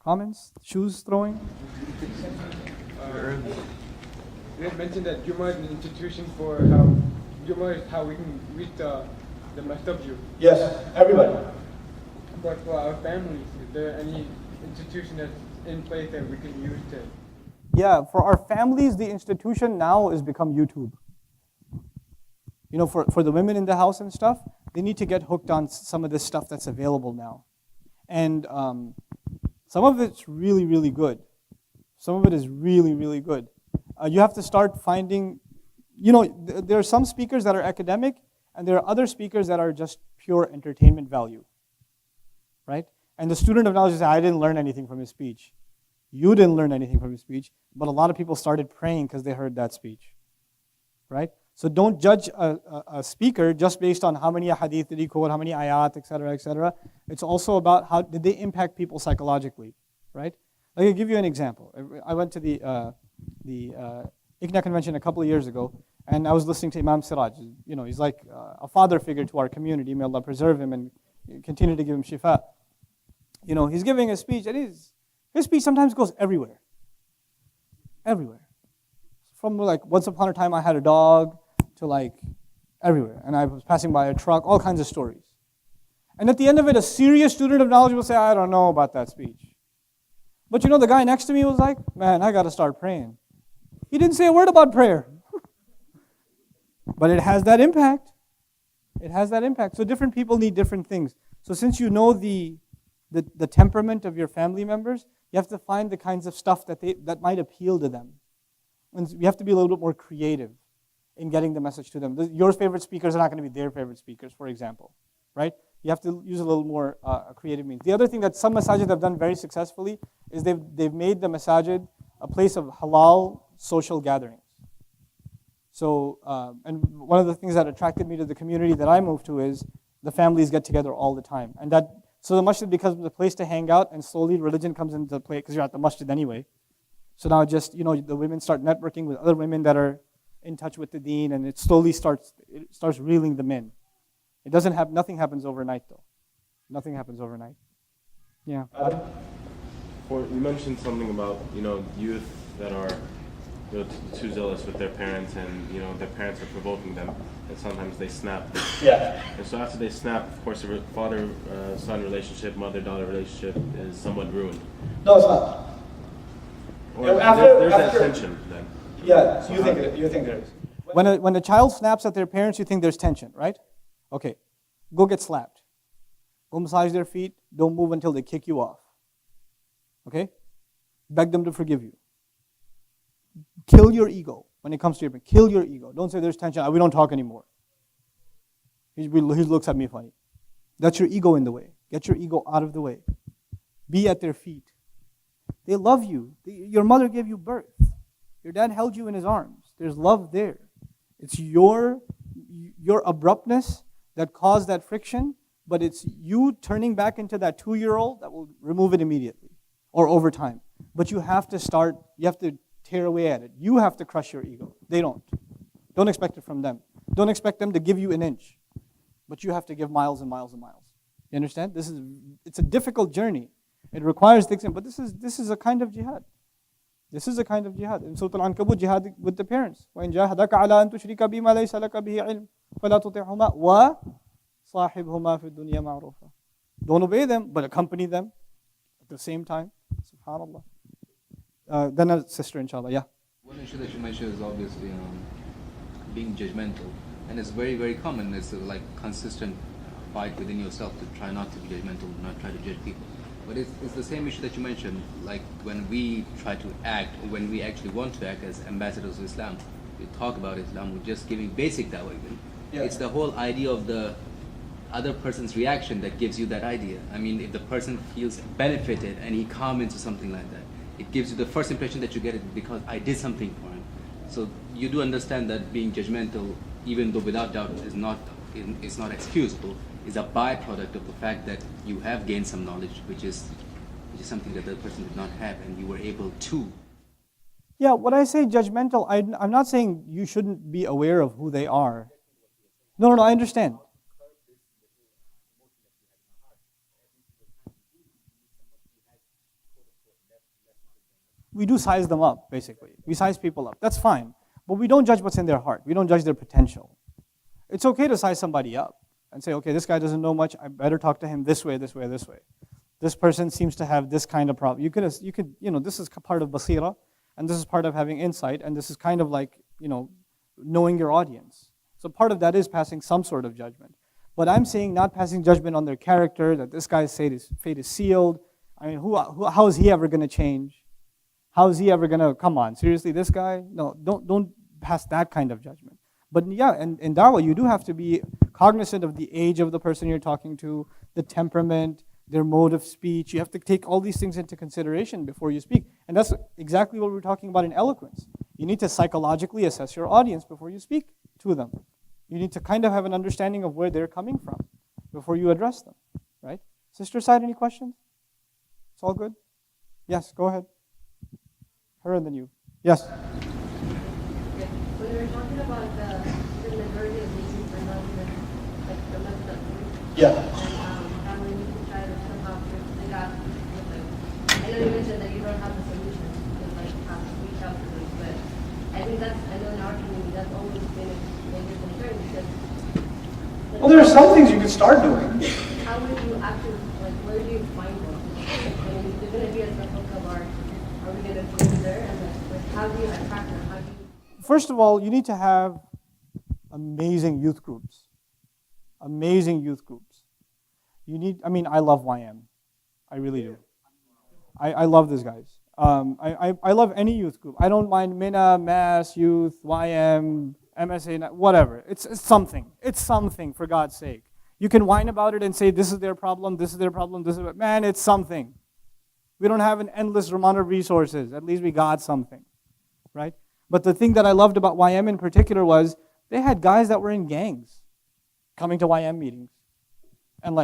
Comments? Shoes throwing? You had mentioned that Jummah is an institution for how Jummah is how we can reach the rest of you. Yes, everybody. But for our families, is there any institution that's in place that we can use to? Yeah, for our families, the institution now has become YouTube. You know, for the women in the house and stuff, they need to get hooked on some of this stuff that's available now. And some of it's really, really good. Some of it is really, really good. You have to start finding, you know, there are some speakers that are academic, and there are other speakers that are just pure entertainment value, right? And the student of knowledge says, I didn't learn anything from his speech. You didn't learn anything from his speech, but a lot of people started praying because they heard that speech, right? So don't judge a speaker just based on how many hadith did he quote, how many ayat, etc., etc. It's also about how did they impact people psychologically, right? Let me give you an example. I went to the ICNA convention a couple of years ago, and I was listening to Imam Siraj. You know, he's like a father figure to our community. May Allah preserve him and continue to give him shifa. You know, he's giving a speech, and his speech sometimes goes everywhere. Everywhere. From like, once upon a time I had a dog, to like everywhere. And I was passing by a truck, all kinds of stories. And at the end of it, a serious student of knowledge will say, I don't know about that speech. But you know, the guy next to me was like, man, I got to start praying. He didn't say a word about prayer. But it has that impact. It has that impact. So different people need different things. So since you know the temperament of your family members, you have to find the kinds of stuff that might appeal to them. And you have to be a little bit more creative in getting the message to them. Your favorite speakers are not going to be their favorite speakers, for example, right? You have to use a little more creative means. The other thing that some masajid have done very successfully is they've made the masajid a place of halal social gatherings. So, and one of the things that attracted me to the community that I moved to is the families get together all the time. And so the masjid becomes the place to hang out, and slowly religion comes into play because you're at the masjid anyway. So now just, you know, the women start networking with other women that are in touch with the deen, and it slowly starts reeling them in. Nothing happens overnight though. Nothing happens overnight. Yeah. You mentioned something about, you know, youth that are, you know, too zealous with their parents, and, you know, their parents are provoking them, and sometimes they snap. Yeah. And so after they snap, of course, the father-son relationship, mother-daughter relationship is somewhat ruined. No, it's not. Or there's that tension then. Yeah, so you think there is. When a child snaps at their parents, you think there's tension, right? Okay, go get slapped. Go massage their feet. Don't move until they kick you off. Okay? Beg them to forgive you. Kill your ego when it comes to your parents. Kill your ego. Don't say there's tension. We don't talk anymore. He looks at me funny. That's your ego in the way. Get your ego out of the way. Be at their feet. They love you. Your mother gave you birth. Your dad held you in his arms. There's love there. It's your abruptness that caused that friction, but it's you turning back into that 2-year-old that will remove it immediately or over time. But you have to tear away at it. You have to crush your ego. They don't. Don't expect it from them. Don't expect them to give you an inch, but you have to give miles and miles and miles. You understand? It's a difficult journey. It requires things, but this is a kind of jihad. This is a kind of jihad. In Surah Al-Ankabut, jihad with the parents. وَإِنْ جَاهَدَكَ عَلَىٰ أَن تُشْرِكَ بِمَا لَيْسَ لَكَ بِهِ عِلْمٍ فَلَا تُطِعْهُمَا وَصَاحِبْهُمَا فِي الدُّنْيَا مَعْرُوفًا. Don't obey them, but accompany them at the same time. SubhanAllah. Then a sister, inshallah. Yeah. One issue that you mentioned is obviously being judgmental. And it's very, very common. It's like consistent fight within yourself to try not to be judgmental, not try to judge people. But it's the same issue that you mentioned, like when we try to act, or when we actually want to act as ambassadors of Islam, we talk about Islam, we're just giving basic dawah. Yeah. It's the whole idea of the other person's reaction that gives you that idea. I mean, if the person feels benefited and he comments or something like that, it gives you the first impression that you get it because I did something for him. So you do understand that being judgmental, even though without doubt is not excusable, is a byproduct of the fact that you have gained some knowledge, which is something that the person did not have, and you were able to. Yeah, when I say judgmental, I'm not saying you shouldn't be aware of who they are. No, I understand. We do size them up, basically. We size people up. That's fine. But we don't judge what's in their heart. We don't judge their potential. It's okay to size somebody up and say, okay, this guy doesn't know much. I better talk to him this way, this way, this way. This person seems to have this kind of problem. You could, this is part of basira, and this is part of having insight, and this is kind of like, knowing your audience. So part of that is passing some sort of judgment. But I'm saying not passing judgment on their character, that this guy's fate is sealed. I mean, how is he ever going to change? How is he ever going to, come on, seriously, this guy? No, don't pass that kind of judgment. But yeah, in da'wah, you do have to be cognizant of the age of the person you're talking to, the temperament, their mode of speech. You have to take all these things into consideration before you speak. And that's exactly what we're talking about in eloquence. You need to psychologically assess your audience before you speak to them. You need to kind of have an understanding of where they're coming from before you address them, right? Sister side, any questions? It's all good? Yes, go ahead. Her and then you. Yes? When we were talking about the majority of reasons for not even, like, the method of proof, Yeah. and how we need to try to somehow bridge the gap with them. I know you mentioned that you don't have the solution to, like, how to reach out to them, but I think I know in our community, that's always been a major concern because... Well, there are some things you can start doing. How would you actually, like, where do you find them? I mean, they're going to be at the hook of our, are we going to go there? And like, how do you attract them? How do you... First of all, you need to have amazing youth groups. Amazing youth groups. I love YM. I really do. I love these guys. I love any youth group. I don't mind Mina, Mass, Youth, YM, MSA, whatever. It's something. It's something, for God's sake. You can whine about it and say, this is their problem, this is their problem, this is... Man, it's something. We don't have an endless amount of resources. At least we got something, right? But the thing that I loved about YM in particular was they had guys that were in gangs coming to YM meetings and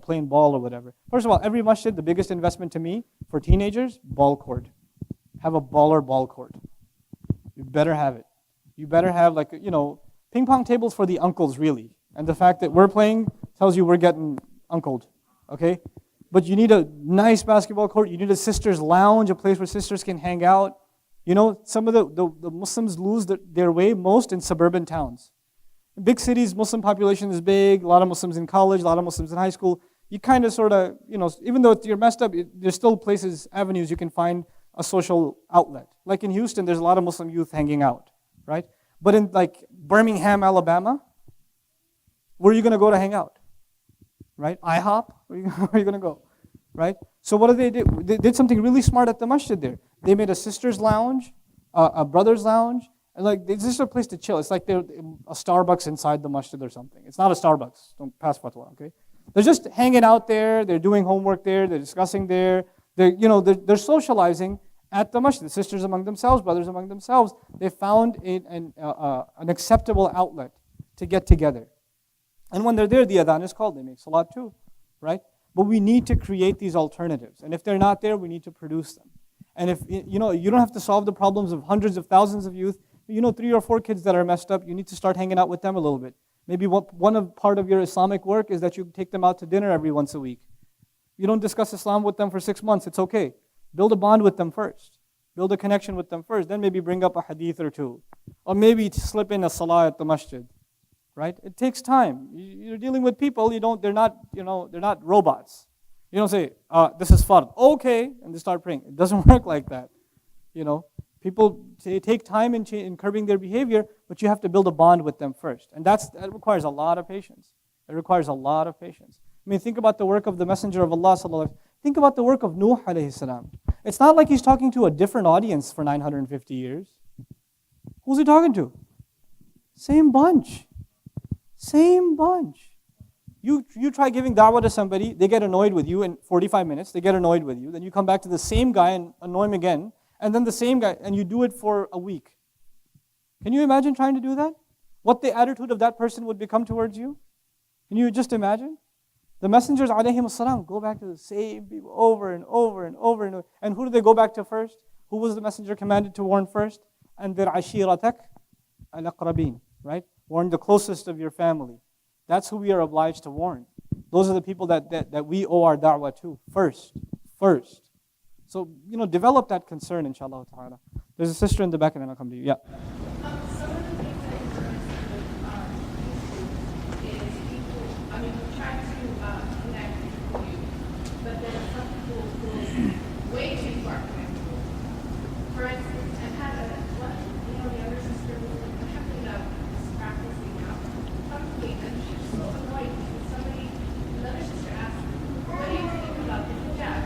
playing ball or whatever. First of all, every masjid, the biggest investment to me for teenagers, ball court. Have a baller ball court. You better have it. You better have ping pong tables for the uncles really. And the fact that we're playing tells you we're getting uncled, okay? But you need a nice basketball court. You need a sisters' lounge, a place where sisters can hang out. Some of the Muslims lose their way most in suburban towns. In big cities, Muslim population is big, a lot of Muslims in college, a lot of Muslims in high school. You kind of sort of, even though you're messed up, there's still places, avenues you can find a social outlet. Like in Houston, there's a lot of Muslim youth hanging out, right? But in Birmingham, Alabama, where are you going to go to hang out? Right? IHOP? Where are you going to go? Right? So what did they do? They did something really smart at the masjid there. They made a sister's lounge, a brother's lounge, and it's just a place to chill. It's like they're a Starbucks inside the masjid or something. It's not a Starbucks. Don't pass fatwa, okay? They're just hanging out there. They're doing homework there. They're discussing there. They're socializing at the masjid. Sisters among themselves, brothers among themselves. They found an acceptable outlet to get together. And when they're there, the adhan is called. They make salat too, right? But we need to create these alternatives. And if they're not there, we need to produce them. And if, you don't have to solve the problems of hundreds of thousands of youth. 3 or 4 kids that are messed up, you need to start hanging out with them a little bit. Maybe part of your Islamic work is that you take them out to dinner every once a week. You don't discuss Islam with them for 6 months, it's okay. Build a bond with them first. Build a connection with them first. Then maybe bring up a hadith or two. Or maybe slip in a salah at the masjid. Right? It takes time. You're dealing with people, they're not robots. You don't say, this is fard. Okay, and they start praying. It doesn't work like that. People take time in curbing their behavior, but you have to build a bond with them first. And that requires a lot of patience. It requires a lot of patience. Think about the work of the Messenger of Allah sallallahu alaihi wasallam. Think about the work of Nuh alayhi salam. It's not like he's talking to a different audience for 950 years. Who's he talking to? Same bunch. Same bunch. You try giving da'wah to somebody, they get annoyed with you in 45 minutes, they get annoyed with you, then you come back to the same guy and annoy him again, and then the same guy, and you do it for a week. Can you imagine trying to do that? What the attitude of that person would become towards you? Can you just imagine? The messengers, alayhim as-salam, go back to the same people over and over and over and over. And who did they go back to first? Who was the messenger commanded to warn first? أَنذِرْ عَشِيرَتَكَ الْأَقْرَبِينَ. Right? Warn the closest of your family. That's who we are obliged to warn. Those are the people that we owe our da'wah to first. So, develop that concern, inshallah ta'ala. There's a sister in the back and then I'll come to you. Yeah. Some of the things that you're is people, we try to connect with you, but there are some people who are way too far connected. For instance, I've had the other sister who ended up practicing now, publicly, and she's so annoyed because another sister asked, what do you think about the hijab?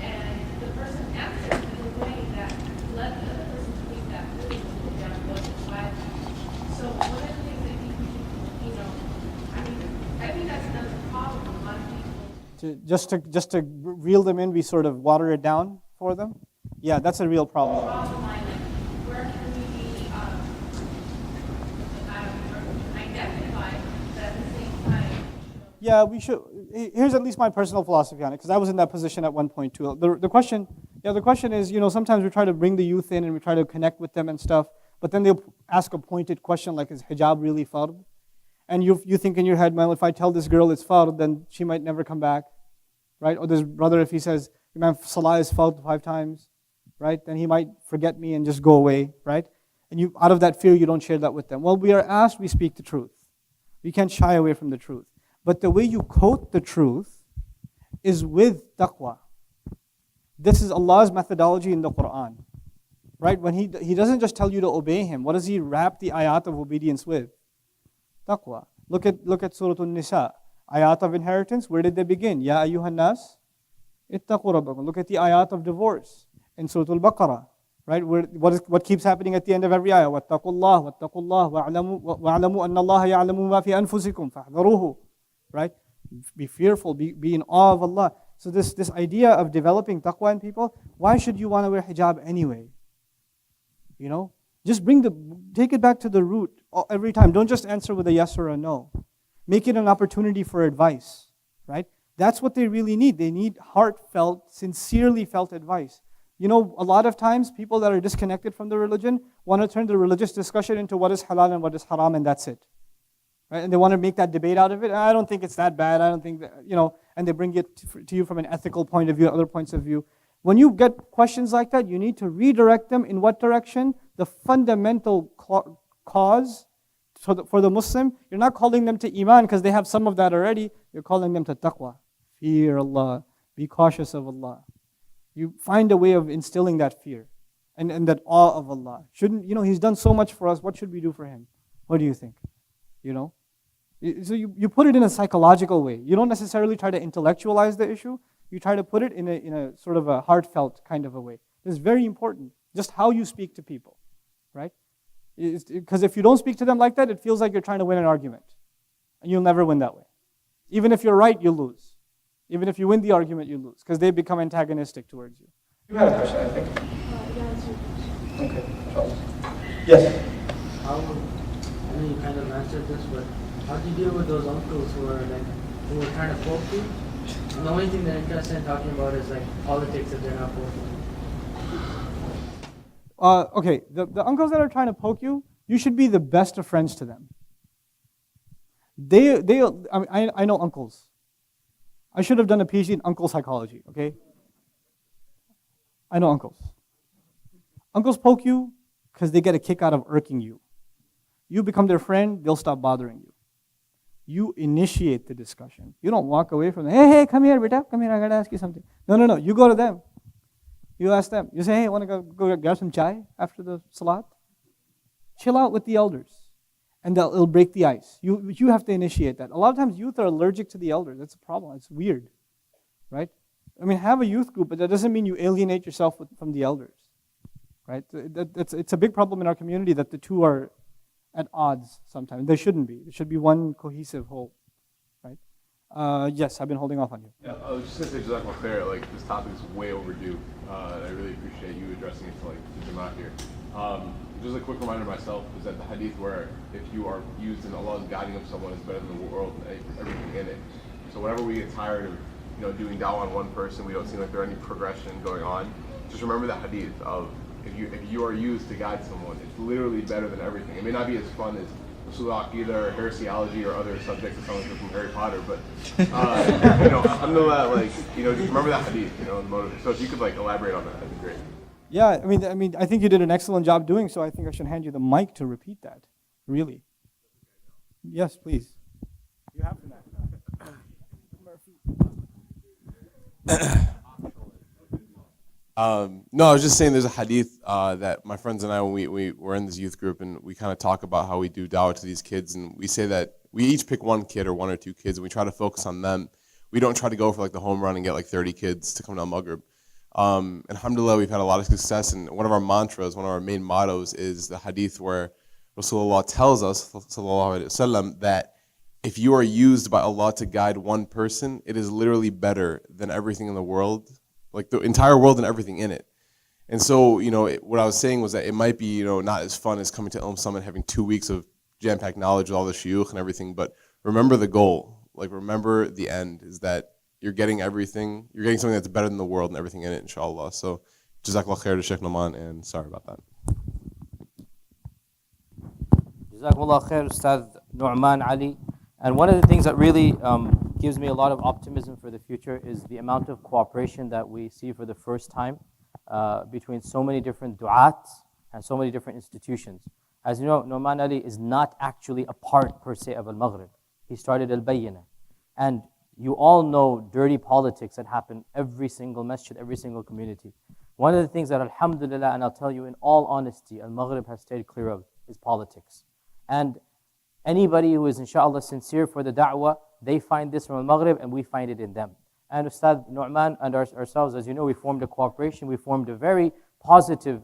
And the person answered in a way that led the other person to think that really the hijab wasn't violent. So one of the things that I think that's another problem. A lot of people Just to reel them in, we sort of water it down for them. Yeah, that's a real problem. draw the line, like where can we be identify, but at the same time. Yeah, we should. Here's at least my personal philosophy on it, because I was in that position at one point too. The question is, sometimes we try to bring the youth in and we try to connect with them and stuff, but then they'll ask a pointed question like, is hijab really fard? And you think in your head, well, if I tell this girl it's fard, then she might never come back, right? Or this brother, if he says, Imam, salah is fard 5 times, right? Then he might forget me and just go away, right? And out of that fear, you don't share that with them. Well, we are asked, we speak the truth. We can't shy away from the truth. But the way you quote the truth is with taqwa. This is Allah's methodology in the Quran, right? When He doesn't just tell you to obey Him, what does He wrap the ayat of obedience with? Taqwa. Look at Surah An-Nisa. Ayat of inheritance, where did they begin? Ya ayyuhan nas, ittaqu rabbakum. Look at the ayat of divorce in Surah Al-Baqarah, right? What keeps happening at the end of every ayah? Wattaqullah, wa'alamu anna Allah ya'lamu ma fi anfusikum, fahdharuhu. Right? Be fearful, be in awe of Allah. So this idea of developing taqwa in people, why should you want to wear hijab anyway? Just take it back to the root every time. Don't just answer with a yes or a no. Make it an opportunity for advice, right? That's what they really need. They need heartfelt, sincerely felt advice. A lot of times people that are disconnected from the religion want to turn the religious discussion into what is halal and what is haram, and that's it. Right? And they want to make that debate out of it. I don't think it's that bad. I don't think that, and they bring it to you from an ethical point of view, other points of view. When you get questions like that, you need to redirect them in what direction? The fundamental cause for the Muslim. You're not calling them to Iman because they have some of that already. You're calling them to taqwa. Fear Allah. Be cautious of Allah. You find a way of instilling that fear and that awe of Allah. He's done so much for us. What should we do for Him? What do you think? So you put it in a psychological way. You don't necessarily try to intellectualize the issue. You try to put it in a sort of a heartfelt kind of a way. It's very important, just how you speak to people, right? Because if you don't speak to them like that, it feels like you're trying to win an argument. And you'll never win that way. Even if you're right, you'll lose. Even if you win the argument, you lose, because they become antagonistic towards you. You had a question, I think. Yeah, Okay. Yes. I know you kind of answered this, but how do you deal with those uncles who are trying to poke you? And the only thing they're interested in talking about is politics if they're not poking you. Okay, the uncles that are trying to poke you, you should be the best of friends to them. I know uncles. I should have done a PhD in uncle psychology, okay? I know uncles. Uncles poke you because they get a kick out of irking you. You become their friend, they'll stop bothering you. You initiate the discussion. You don't walk away from them. Hey, come here, beta. Come here, I got to ask you something. No. You go to them. You ask them. You say, hey, want to go grab some chai after the salat? Chill out with the elders. And it'll break the ice. You have to initiate that. A lot of times youth are allergic to the elders. That's a problem. It's weird, right? Have a youth group, but that doesn't mean you alienate yourself from the elders, right? It's a big problem in our community that the two are at odds sometimes. They shouldn't be. It should be one cohesive whole, right? Yes, I've been holding off on you. Yeah, I was just gonna say, Jazakallah khair, like this topic is way overdue. And I really appreciate you addressing it to like the Jamaat here. Just a quick reminder myself is that the hadith where if you are used in Allah's guiding of someone is better than the world and everything in it. So whenever we get tired of doing dawah on one person, we don't seem like there's any progression going on. Just remember the hadith of if you are used to guide someone, it's literally better than everything. It may not be as fun as Usul Aqidah or heresiology or other subjects that someone from Harry Potter, but alhamdulillah, just remember that hadith, the motive. So if you could elaborate on that, that'd be great. Yeah, I think you did an excellent job doing so. I think I should hand you the mic to repeat that. Really. Yes, please. You have to now. No, I was just saying there's a hadith that my friends and I, when we were in this youth group, and we kind of talk about how we do dawah to these kids, and we say that we each pick one kid or one or two kids, and we try to focus on them. We don't try to go for the home run and get 30 kids to come to Al-Maghrib. Alhamdulillah, we've had a lot of success, and one of our mantras, one of our main mottos is the hadith where Rasulullah tells us, sallallahu alaihi wasallam, that if you are used by Allah to guide one person, it is literally better than everything in the world, like the entire world and everything in it. And so, what I was saying was that it might be, not as fun as coming to Ilm Summit, having 2 weeks of jam-packed knowledge with all the shuyukh and everything, but remember the goal. Remember the end is that you're getting everything, you're getting something that's better than the world and everything in it, inshallah. So, Jazakallah khair to Sheikh Nouman, and sorry about that. Jazakallah khair, Ustad Nouman Ali. And one of the things that really gives me a lot of optimism for the future is the amount of cooperation that we see for the first time between so many different du'at and so many different institutions. As you know, Nouman Ali is not actually a part per se of Al-Maghrib. He started Al-Bayyinah. And you all know dirty politics that happen every single masjid, every single community. One of the things that alhamdulillah, and I'll tell you in all honesty, Al-Maghrib has stayed clear of is politics. And anybody who is inshallah sincere for the da'wah, they find this from Al-Maghrib and we find it in them. And Ustad Nouman and ourselves, as you know, we formed a cooperation, we formed a very positive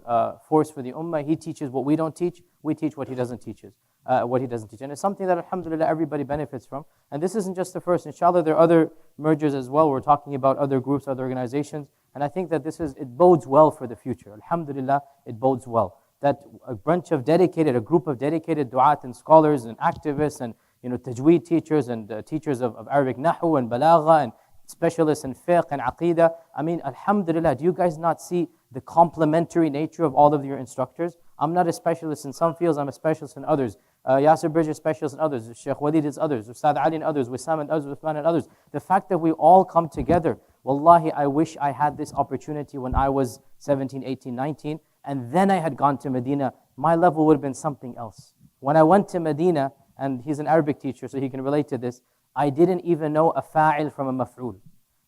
force for the ummah. He teaches what we don't teach, we teach what he doesn't teach. And it's something that alhamdulillah everybody benefits from. And this isn't just the first. Inshallah there are other mergers as well. We're talking about other groups, other organizations. And I think that it bodes well for the future. Alhamdulillah, it bodes well. That a group of dedicated du'at and scholars and activists and tajweed teachers and teachers of Arabic nahu and balagha and specialists in fiqh and aqidah. Alhamdulillah, do you guys not see the complementary nature of all of your instructors? I'm not a specialist in some fields, I'm a specialist in others. Yasir Bridge is a specialist in others, Sheikh Walid is others, Ustad Ali and others, Wissam and others, Uthman and others. The fact that we all come together, wallahi, I wish I had this opportunity when I was 17, 18, 19, and then I had gone to Medina, my level would have been something else. When I went to Medina, and he's an Arabic teacher, so he can relate to this, I didn't even know a fa'il from a maf'ul.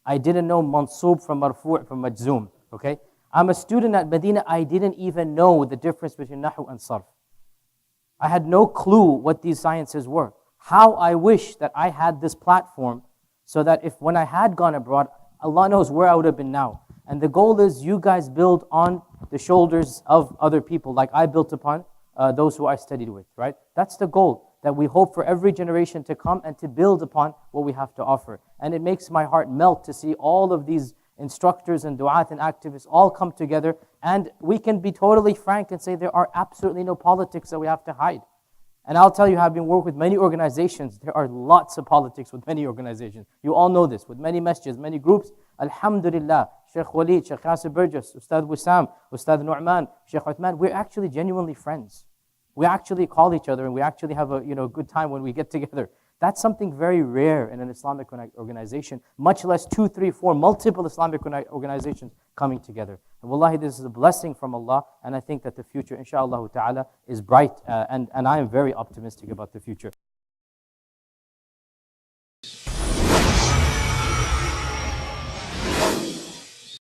I didn't know mansub from marfu' from majzoom, okay? I'm a student at Medina, I didn't even know the difference between nahu and sarf. I had no clue what these sciences were. How I wish that I had this platform so that when I had gone abroad, Allah knows where I would have been now. And the goal is you guys build on the shoulders of other people like I built upon those who I studied with, right? That's the goal, that we hope for every generation to come and to build upon what we have to offer. And it makes my heart melt to see all of these instructors and du'at and activists all come together, and we can be totally frank and say there are absolutely no politics that we have to hide. And I'll tell you, having worked with many organizations, there are lots of politics with many organizations. You all know this, with many masjids, many groups. Alhamdulillah, Sheikh Walid, Sheikh Yasir Burgess, Ustad Wissam, Ustad Nouman, Sheikh Uthman, we're actually genuinely friends. We actually call each other and we actually have a good time when we get together. That's something very rare in an Islamic organization, much less 2, 3, 4 multiple Islamic organizations coming together. And wallahi, this is a blessing from Allah, and I think that the future, inshallah ta'ala, is bright, and I am very optimistic about the future.